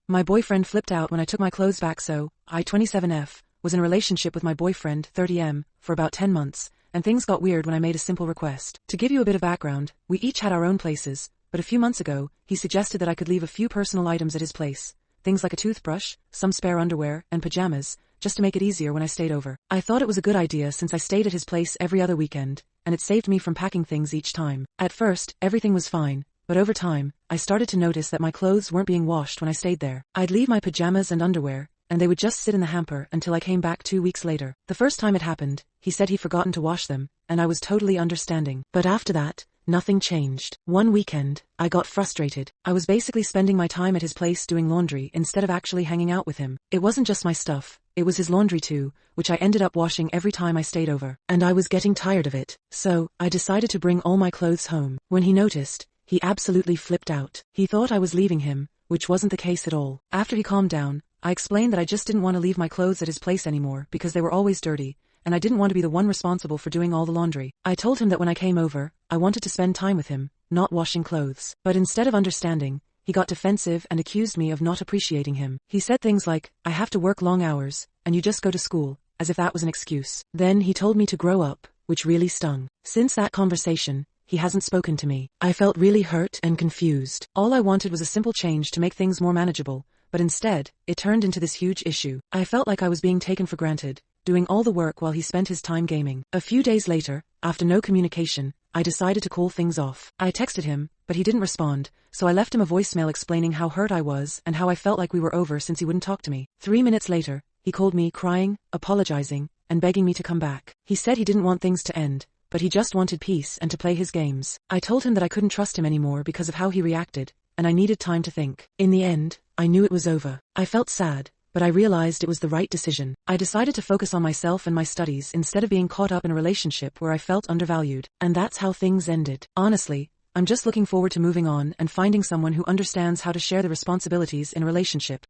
My boyfriend flipped out when I took my clothes back, so I, 27F, was in a relationship with my boyfriend, 30M, for about 10 months, and things got weird when I made a simple request. To give you a bit of background, we each had our own places, but a few months ago, he suggested that I could leave a few personal items at his place, things like a toothbrush, some spare underwear, and pajamas, just to make it easier when I stayed over. I thought it was a good idea since I stayed at his place every other weekend, and it saved me from packing things each time. At first, everything was fine, but over time, I started to notice that my clothes weren't being washed when I stayed there. I'd leave my pajamas and underwear, and they would just sit in the hamper until I came back 2 weeks later. The first time it happened, he said he'd forgotten to wash them, and I was totally understanding. But after that, nothing changed. One weekend, I got frustrated. I was basically spending my time at his place doing laundry instead of actually hanging out with him. It wasn't just my stuff, it was his laundry too, which I ended up washing every time I stayed over. And I was getting tired of it, so I decided to bring all my clothes home. When he noticed, he absolutely flipped out. He thought I was leaving him, which wasn't the case at all. After he calmed down, I explained that I just didn't want to leave my clothes at his place anymore because they were always dirty, and I didn't want to be the one responsible for doing all the laundry. I told him that when I came over, I wanted to spend time with him, not washing clothes. But instead of understanding, he got defensive and accused me of not appreciating him. He said things like, "I have to work long hours, and you just go to school," as if that was an excuse. Then he told me to grow up, which really stung. Since that conversation, he hasn't spoken to me. I felt really hurt and confused. All I wanted was a simple change to make things more manageable, but instead, it turned into this huge issue. I felt like I was being taken for granted, doing all the work while he spent his time gaming. A few days later, after no communication, I decided to call things off. I texted him, but he didn't respond, so I left him a voicemail explaining how hurt I was and how I felt like we were over since he wouldn't talk to me. 3 minutes later, he called me crying, apologizing, and begging me to come back. He said he didn't want things to end, but he just wanted peace and to play his games. I told him that I couldn't trust him anymore because of how he reacted, and I needed time to think. In the end, I knew it was over. I felt sad, but I realized it was the right decision. I decided to focus on myself and my studies instead of being caught up in a relationship where I felt undervalued. And that's how things ended. Honestly, I'm just looking forward to moving on and finding someone who understands how to share the responsibilities in a relationship.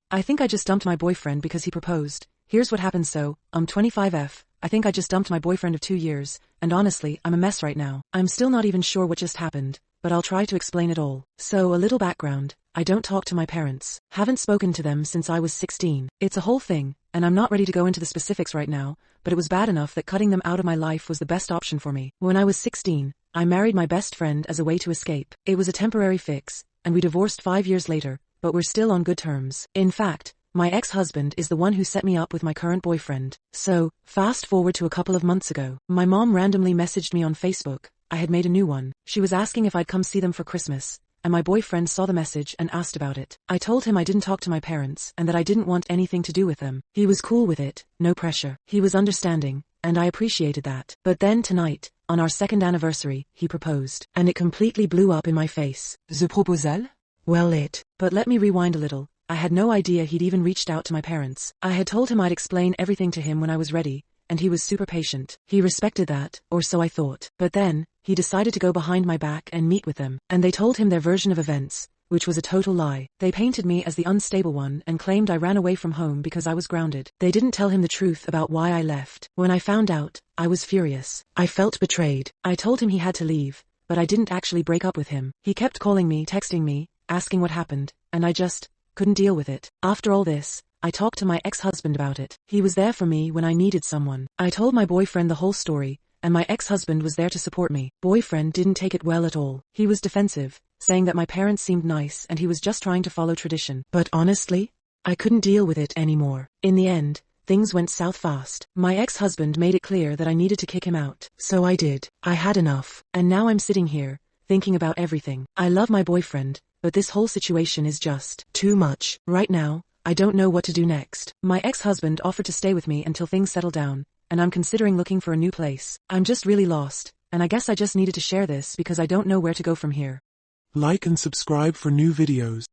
I think I just dumped my boyfriend because he proposed. Here's what happened. So, I'm 25F. I think I just dumped my boyfriend of 2 years, and honestly, I'm a mess right now. I'm still not even sure what just happened, but I'll try to explain it all. So, a little background. I don't talk to my parents. Haven't spoken to them since I was 16. It's a whole thing, and I'm not ready to go into the specifics right now, but it was bad enough that cutting them out of my life was the best option for me. When I was 16, I married my best friend as a way to escape. It was a temporary fix, and we divorced 5 years later, but we're still on good terms. In fact, my ex-husband is the one who set me up with my current boyfriend. So, fast forward to a couple of months ago. My mom randomly messaged me on Facebook. I had made a new one. She was asking if I'd come see them for Christmas, and my boyfriend saw the message and asked about it. I told him I didn't talk to my parents and that I didn't want anything to do with them. He was cool with it, no pressure. He was understanding, and I appreciated that. But then tonight, on our 2nd anniversary, he proposed, and it completely blew up in my face. The proposal? Well, but let me rewind a little. I had no idea he'd even reached out to my parents. I had told him I'd explain everything to him when I was ready, and he was super patient. He respected that, or so I thought. But then, he decided to go behind my back and meet with them, and they told him their version of events, which was a total lie. They painted me as the unstable one and claimed I ran away from home because I was grounded. They didn't tell him the truth about why I left. When I found out, I was furious. I felt betrayed. I told him he had to leave, but I didn't actually break up with him. He kept calling me, texting me, asking what happened, and I just couldn't deal with it. After all this, I talked to my ex-husband about it. He was there for me when I needed someone. I told my boyfriend the whole story, and my ex-husband was there to support me. Boyfriend didn't take it well at all. He was defensive, saying that my parents seemed nice and he was just trying to follow tradition. But honestly, I couldn't deal with it anymore. In the end, things went south fast. My ex-husband made it clear that I needed to kick him out. So I did. I had enough. And now I'm sitting here, thinking about everything. I love my boyfriend, but this whole situation is just too much. Right now, I don't know what to do next. My ex-husband offered to stay with me until things settle down, and I'm considering looking for a new place. I'm just really lost, and I guess I just needed to share this because I don't know where to go from here. Like and subscribe for new videos.